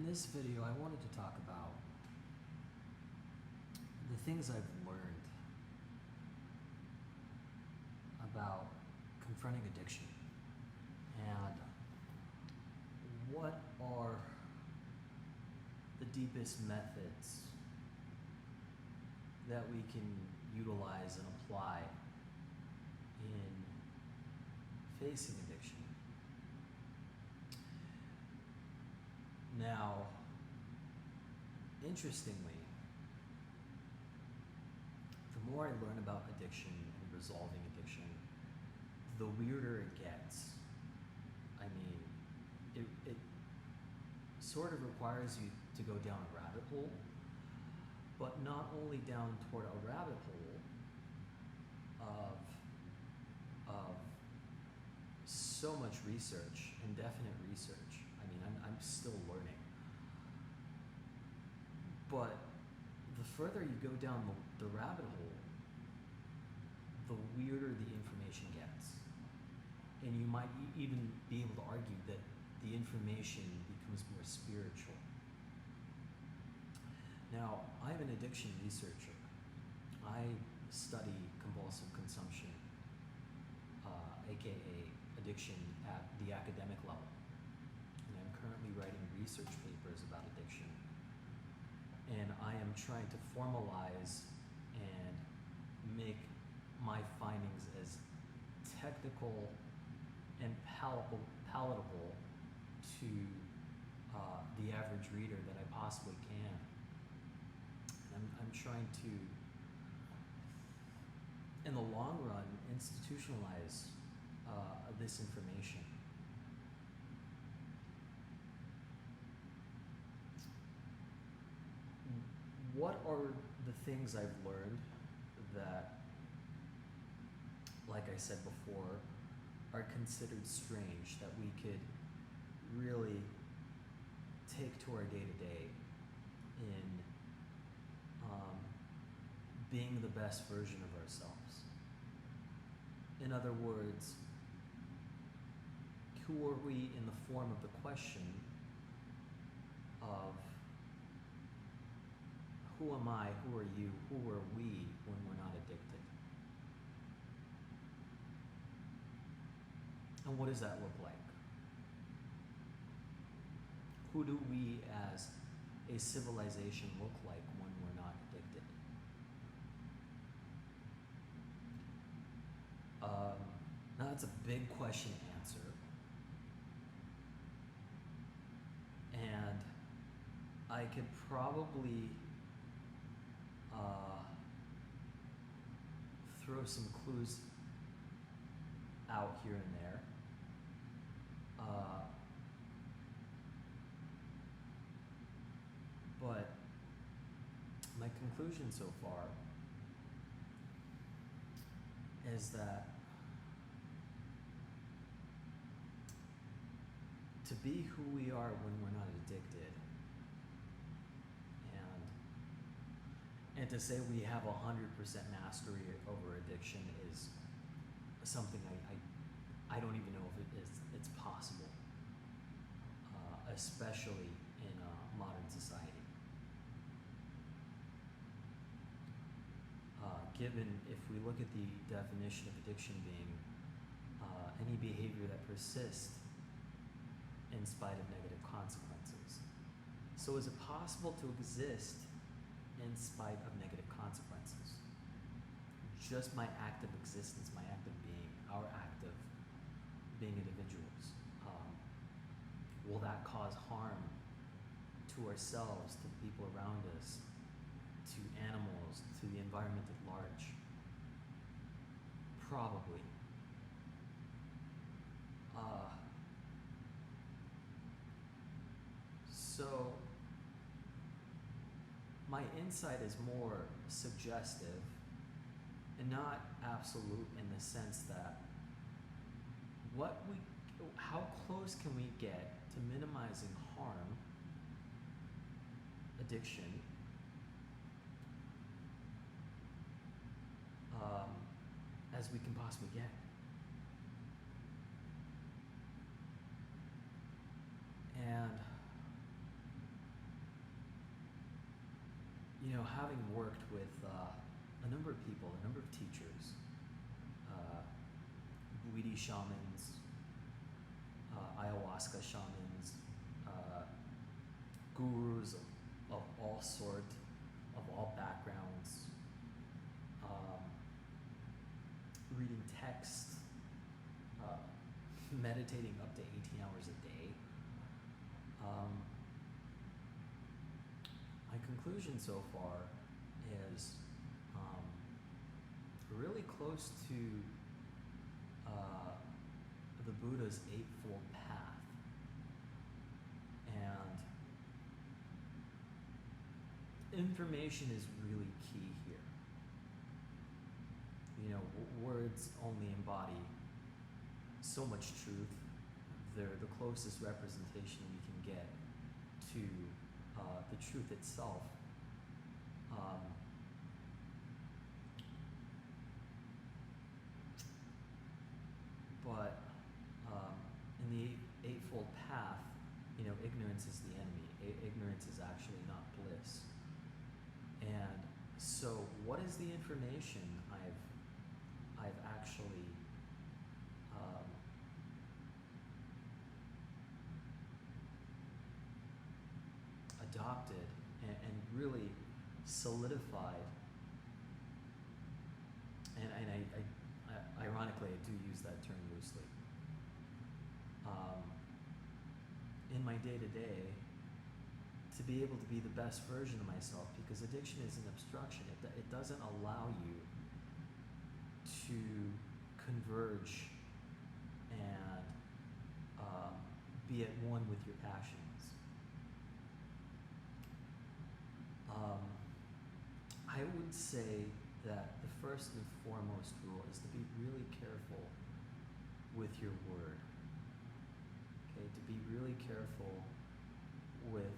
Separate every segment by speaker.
Speaker 1: In this video, I wanted to talk about the things I've learned about confronting addiction and what are the deepest methods that we can utilize and apply in facing addiction. Now, interestingly, the more I learn about addiction and resolving addiction, the weirder it gets. I mean, it sort of requires you to go down a rabbit hole, but not only down toward a rabbit hole of so much research, indefinite research. I mean, I'm still learning. But the further you go down the rabbit hole, the weirder the information gets. And you might even be able to argue that the information becomes more spiritual. Now, I'm an addiction researcher. I study compulsive consumption, aka addiction at the academic level. And I'm currently writing research papers about addiction. And I am trying to formalize and make my findings as technical and palatable to the average reader that I possibly can. And I'm trying to, in the long run, institutionalize this information. What are the things I've learned that, like I said before, are considered strange that we could really take to our day-to-day in being the best version of ourselves? In other words, who are we in the form of the question of who am I, who are you, who are we when we're not addicted? And what does that look like? Who do we as a civilization look like when we're not addicted? Now that's a big question to answer. And I could probably throw some clues out here and there. But my conclusion so far is that to be who we are when we're not addicted, and to say we have 100% mastery over addiction is something I don't even know if it's possible, especially in modern society. Given if we look at the definition of addiction being any behavior that persists in spite of negative consequences. So is it possible to exist in spite of negative consequences? Just my act of existence, my act of being, our act of being individuals. Will that cause harm to ourselves, to the people around us, to animals, to the environment at large? Probably. So my insight is more suggestive and not absolute in the sense that how close can we get to minimizing harm, addiction, as we can possibly get. And having worked with a number of people, a number of teachers, Bwiti shamans, ayahuasca shamans, gurus of all sort, of all backgrounds, reading text, meditating up to 18 hours a day. My conclusion so far is really close to the Buddha's Eightfold Path. And information is really key here. Words only embody so much truth. They're the closest representation we can get to the truth itself. But in the Eightfold Path, ignorance is the enemy. Ignorance is actually not bliss. And so, what is the information I've actually adopted and really solidified? And I ironically, I do use that term loosely. In my day-to-day, to be able to be the best version of myself, because addiction is an obstruction. It doesn't allow you to converge and be at one with your passions. I would say that the first and foremost rule is to be really careful with your word. Okay, to be really careful with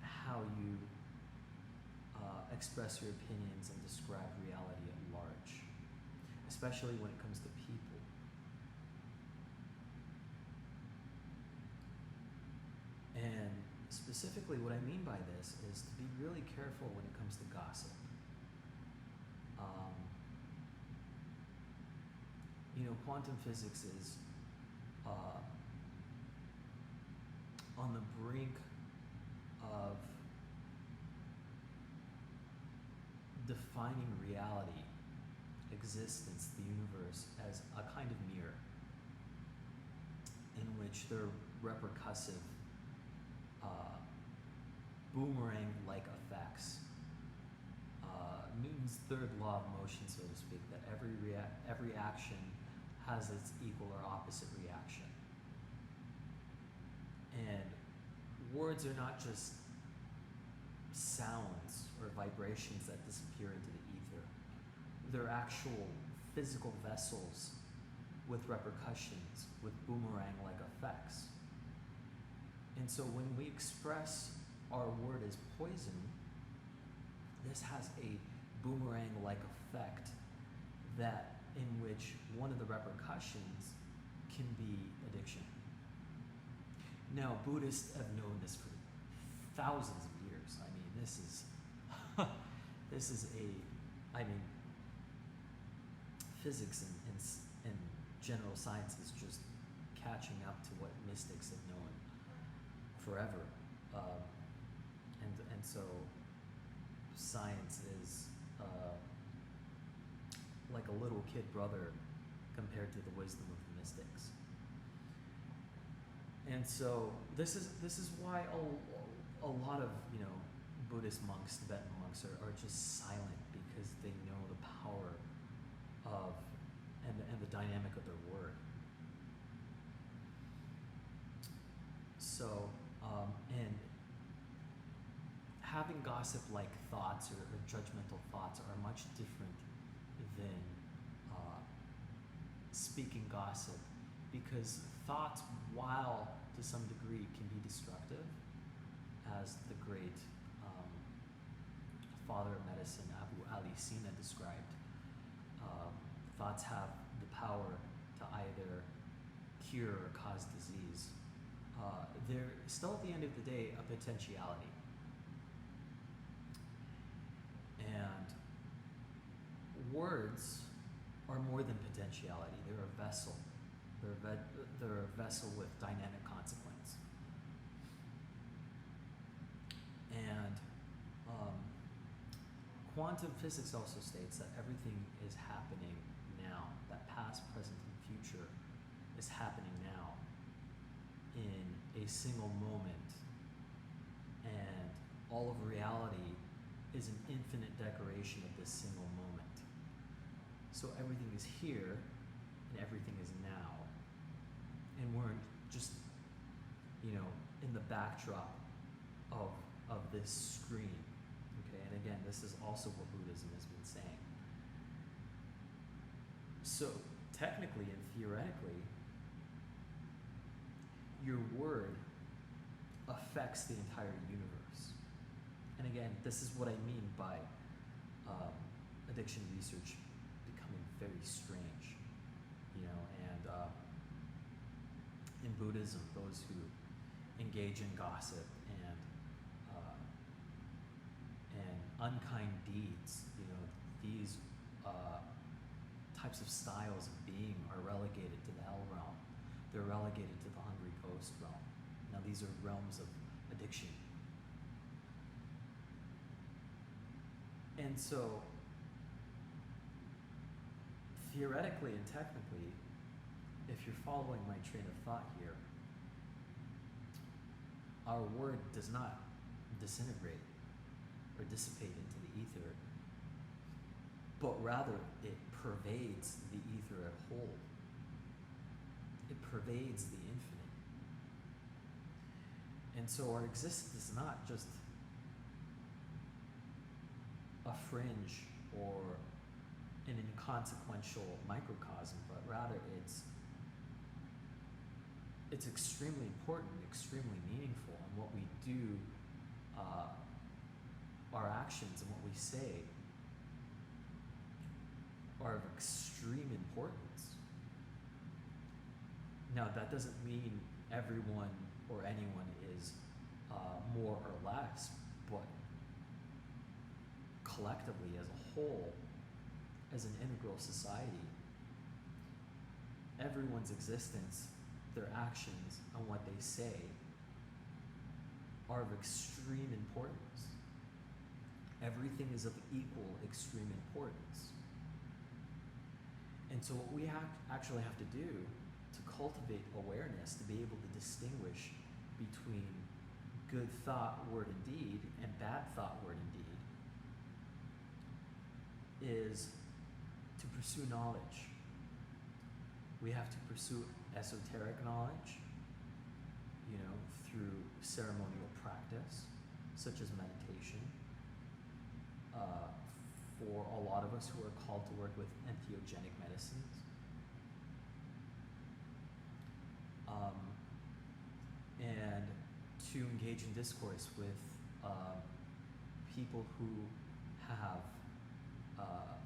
Speaker 1: how you express your opinions and describe reality at large, especially when it comes to people. And specifically what I mean by this is to be really careful when it comes to gossip. Quantum physics is on the brink of defining reality, existence, the universe, as a kind of mirror in which there are repercussive boomerang-like effects. Newton's third law of motion, so to speak, that every action has its equal or opposite reaction. And words are not just sounds or vibrations that disappear into the ether. They're actual physical vessels with repercussions, with boomerang-like effects. And so when we express our word as poison, this has a boomerang-like effect that in which one of the repercussions can be addiction. Now, Buddhists have known this for thousands of years. I mean, this is physics and general science is just catching up to what mystics have known forever. And so science is like a little kid brother compared to the wisdom of the mystics. And so this is why a lot of Buddhist monks, Tibetan monks are just silent, because they know the power of and the dynamic of their word. So and having gossip-like thoughts or judgmental thoughts are much different than speaking gossip, because thoughts, while to some degree can be destructive, as the great father of medicine Abu Ali Sina described, thoughts have the power to either cure or cause disease. They're still, at the end of the day, a potentiality. And words are more than potentiality. They're a vessel. They're a vessel with dynamic consequence. And quantum physics also states that everything is happening now. That past, present, and future is happening now in a single moment. And all of reality is an infinite decoration of this single moment. So everything is here and everything is now. And we're just, in the backdrop of this screen. Okay, and again, this is also what Buddhism has been saying. So technically and theoretically, your word affects the entire universe. And again, this is what I mean by addiction research becoming very strange, and in Buddhism, those who engage in gossip and unkind deeds, these types of styles of being are relegated to the hell realm. They're relegated to the hungry ghost realm. Now these are realms of addiction. And so, theoretically and technically, if you're following my train of thought here, our word does not disintegrate or dissipate into the ether, but rather it pervades the ether as a whole. It pervades the infinite. And so our existence is not just a fringe or an inconsequential microcosm, but rather it's extremely important, extremely meaningful, and what we do, our actions and what we say are of extreme importance. Now, that doesn't mean everyone or anyone is more or less, but collectively as a whole, as an integral society, everyone's existence, their actions, and what they say are of extreme importance. Everything is of equal extreme importance. And so what we actually have to do to cultivate awareness, to be able to distinguish between good thought, word, and deed, and bad thought, word, and deed, is to pursue knowledge. We have to pursue esoteric knowledge, through ceremonial practice, such as meditation. For a lot of us who are called to work with entheogenic medicines. And to engage in discourse with people who have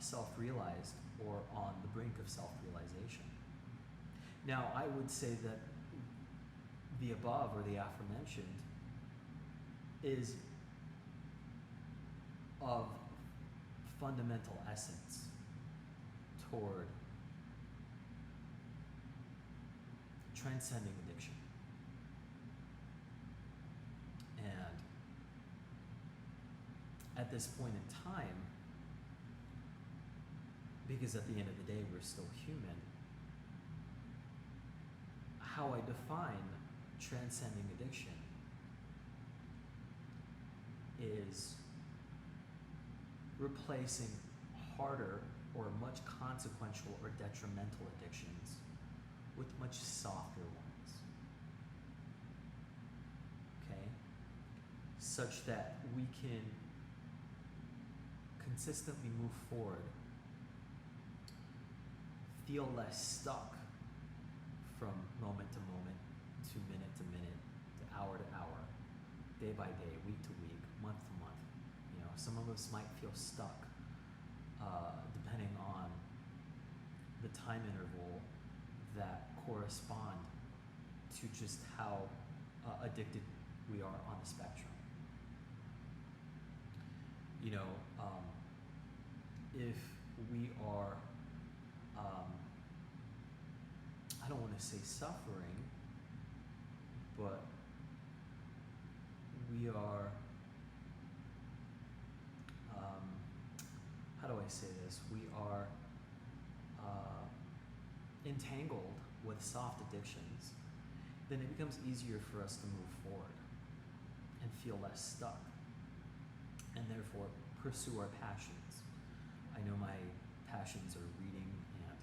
Speaker 1: self-realized or on the brink of self-realization. Now, I would say that the above, or the aforementioned, is of fundamental essence toward transcending addiction. And at this point in time, because at the end of the day we're still human, how I define transcending addiction is replacing harder or much consequential or detrimental addictions with much softer ones. Okay? Such that we can consistently move forward, feel less stuck from moment to moment, to minute, to hour, day by day, week to week, month to month. Some of us might feel stuck depending on the time interval that correspond to just how addicted we are on the spectrum. if we are, I don't want to say suffering, but we are, how do I say this? We are entangled with soft addictions, then it becomes easier for us to move forward and feel less stuck, and therefore pursue our passions. I know my passions are reading and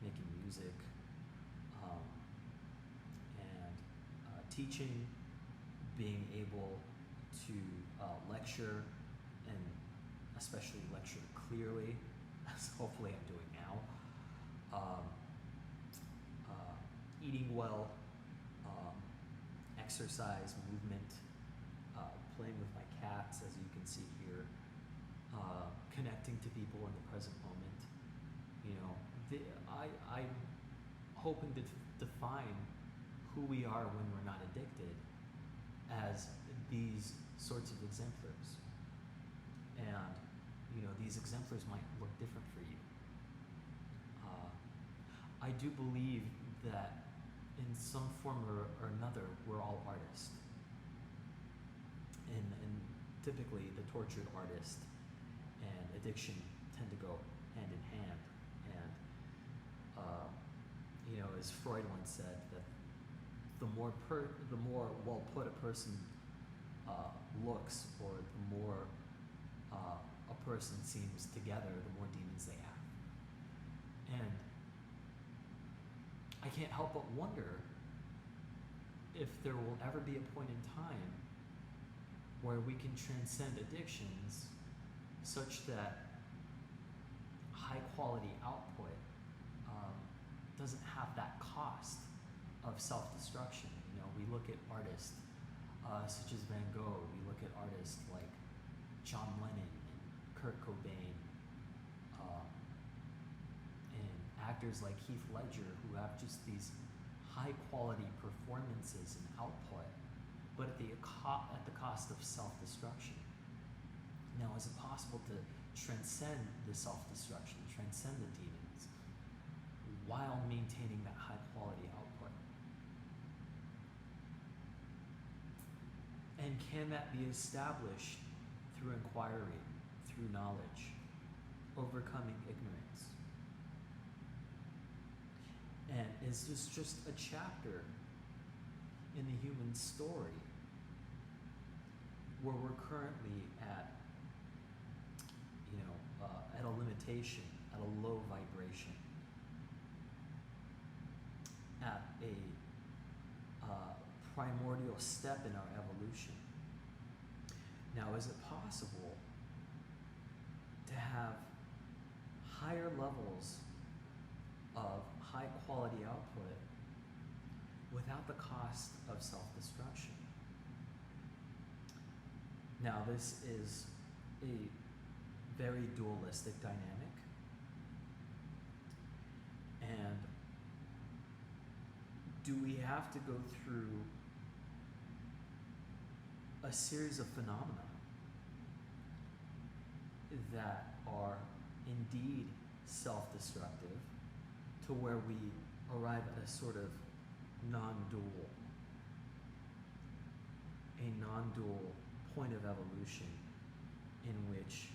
Speaker 1: making music, and teaching, being able to lecture, and especially lecture clearly, as hopefully I'm doing now. Eating well, exercise, movement, playing with my cats, as you can see here, connecting to people in the present moment. You know, I'm hoping to define who we are when we're not addicted as these sorts of exemplars. And, you know, these exemplars might look different for you. I do believe that in some form or another, we're all artists. And typically the tortured artist and addiction tend to go hand in hand. And, you know, as Freud once said, that the more well put a person looks, or the more a person seems together, the more demons they have. And I can't help but wonder if there will ever be a point in time where we can transcend addictions such that high quality output doesn't have that cost of self-destruction. You know, we look at artists such as Van Gogh, we look at artists like John Lennon and Kurt Cobain, and actors like Heath Ledger, who have just these high quality performances and output, but at the cost of self-destruction. Now, is it possible to transcend the self-destruction, transcend the demons, while maintaining that high quality output? And can that be established through inquiry, through knowledge, overcoming ignorance? And is this just a chapter in the human story where we're currently at, at a limitation, at a low vibration, at a primordial step in our evolution? Now, is it possible to have higher levels of high quality output without the cost of self-destruction? Now, this is a very dualistic dynamic, and do we have to go through a series of phenomena that are indeed self-destructive to where we arrive at a sort of non-dual point of evolution in which,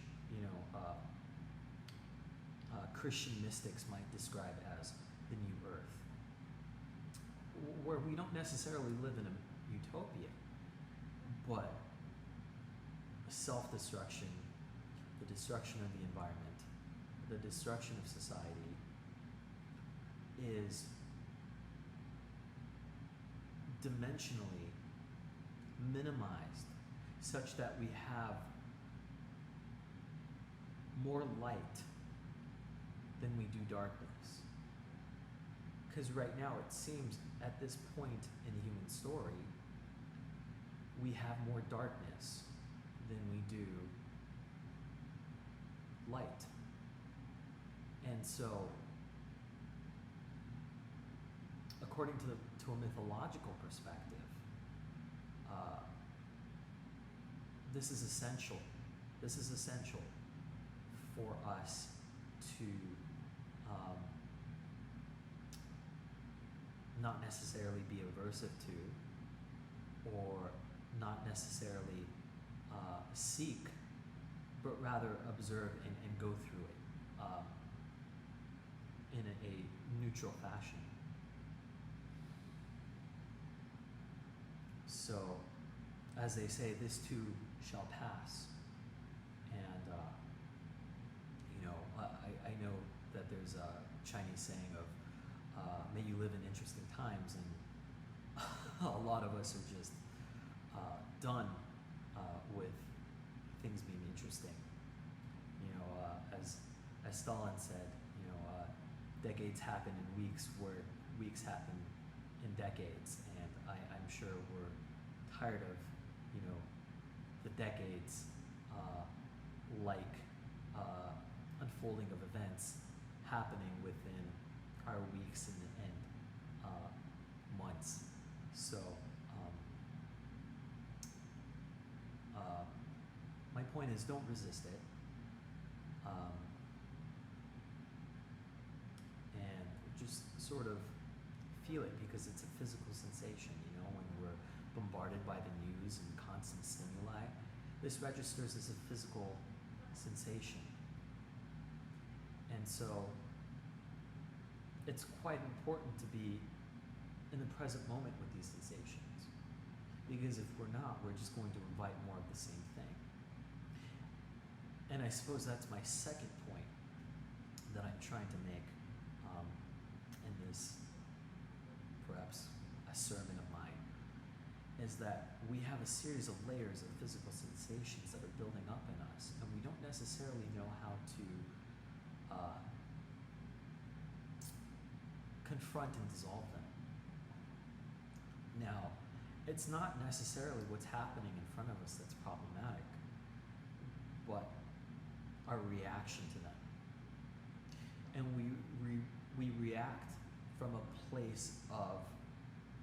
Speaker 1: Christian mystics might describe as the new earth, where we don't necessarily live in a utopia, but self-destruction, the destruction of the environment, the destruction of society is dimensionally minimized such that we have more light than we do darkness. Because right now it seems at this point in the human story, we have more darkness than we do light. And so, according to a mythological perspective, this is essential. This is essential for us to not necessarily be aversive to, or not necessarily seek, but rather observe and go through it in a neutral fashion. So, as they say, this too shall pass. And, I know that there's a Chinese saying of, may you live in interesting times, and a lot of us are just done with things being interesting. As Stalin said, decades happen in weeks where weeks happen in decades, and I'm sure we're tired of, the decades unfolding of events happening within our weeks and months. So my point is, don't resist it, and just sort of feel it, because it's a physical sensation. When we're bombarded by the news and constant stimuli, this registers as a physical sensation. And so it's quite important to be in the present moment with these sensations, because if we're not, we're just going to invite more of the same thing. And I suppose that's my second point that I'm trying to make in this, perhaps a sermon of mine, is that we have a series of layers of physical sensations that are building up in us, and we don't necessarily know how to confront and dissolve them. Now, it's not necessarily what's happening in front of us that's problematic, but our reaction to them. And we react from a place of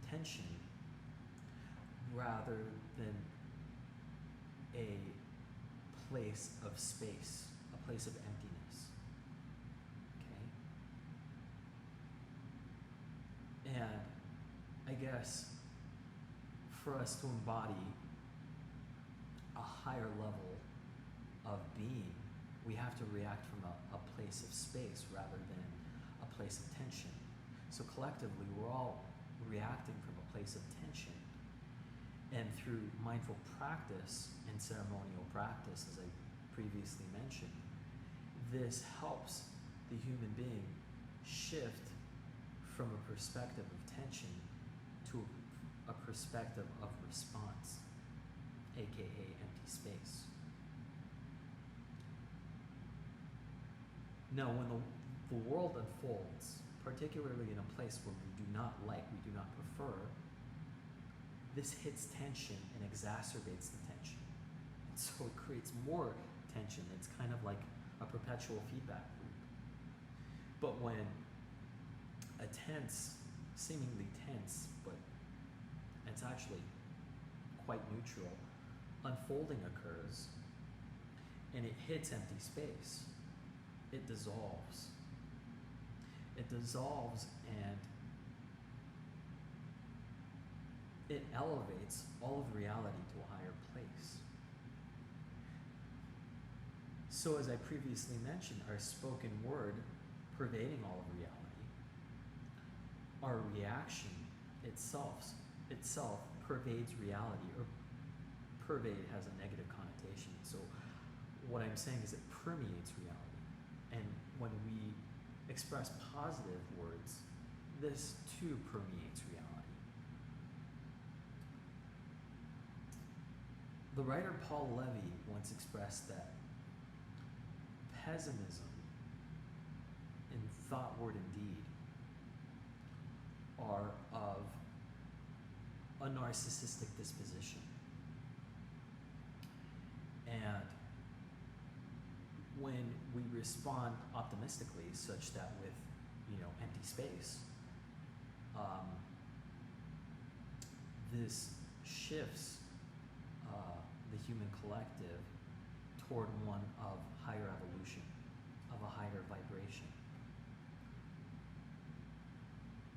Speaker 1: tension rather than a place of space, a place of emptiness. Okay? And I guess for us to embody a higher level of being, we have to react from a place of space rather than a place of tension. So collectively, we're all reacting from a place of tension. And through mindful practice and ceremonial practice, as I previously mentioned, this helps the human being shift from a perspective of tension to a perspective of response, aka empty space. Now, when the world unfolds, particularly in a place where we do not like, we do not prefer, this hits tension and exacerbates the tension. And so it creates more tension. It's kind of like a perpetual feedback loop. But when a seemingly tense, but it's actually quite neutral, unfolding occurs, and it hits empty space, it dissolves. It dissolves, and it elevates all of reality to a higher place. So as I previously mentioned, our spoken word pervading all of reality, our reaction itself pervades reality, or pervade has a negative connotation. So what I'm saying is it permeates reality. And when we express positive words, this too permeates reality. The writer Paul Levy once expressed that pessimism in thought, word, and deed are of a narcissistic disposition. And when we respond optimistically, such that with, empty space, this shifts the human collective toward one of higher evolution.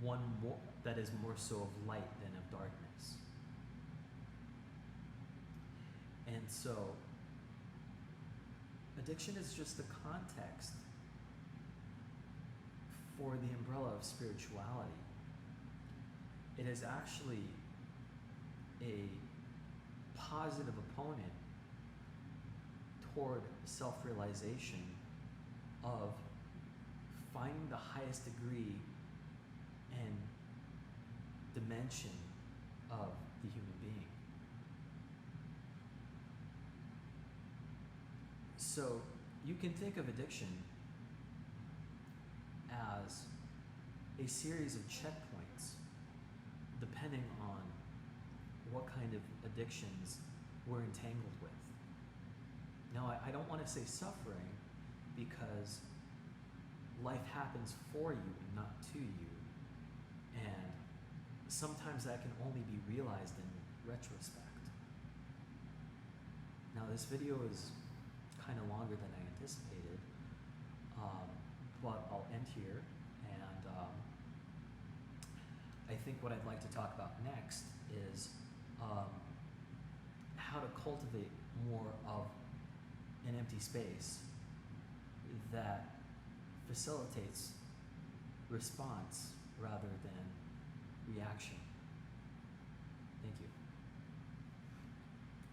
Speaker 1: one more that is more so of light than of darkness. And so addiction is just the context for the umbrella of spirituality. It is actually a positive opponent toward self-realization of finding the highest degree and dimension of the human being. So you can think of addiction as a series of checkpoints depending on what kind of addictions we're entangled with. Now, I don't want to say suffering because life happens for you and not to you. And sometimes that can only be realized in retrospect. Now, this video is kind of longer than I anticipated, but I'll end here. And I think what I'd like to talk about next is how to cultivate more of an empty space that facilitates response rather than reaction. Thank you.